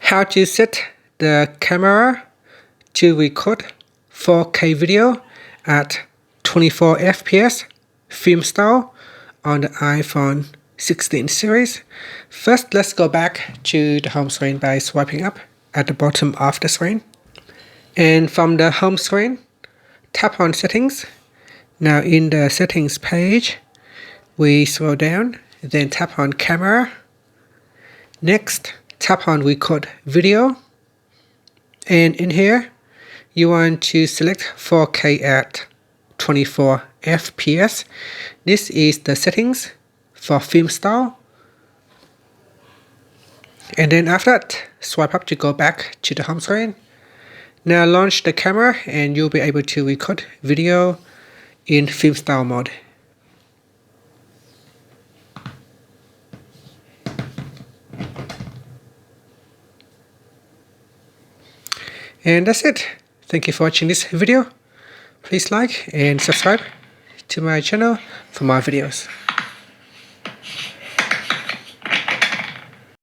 how to set the camera to record 4K video at 24 FPS film style on the iPhone 16 series. First, let's go back to the home screen by swiping up at the bottom of the screen. And from the home screen, tap on Settings. Now in the Settings page, we scroll down, then tap on Camera. Next, tap on Record Video. And in here, you want to select 4K at 24 FPS. This is the settings for film style. And then after that, swipe up to go back to the home screen. Now launch the camera and you'll be able to record video in film style mode. And that's it. Thank you for watching this video. Please like and subscribe to my channel for more videos.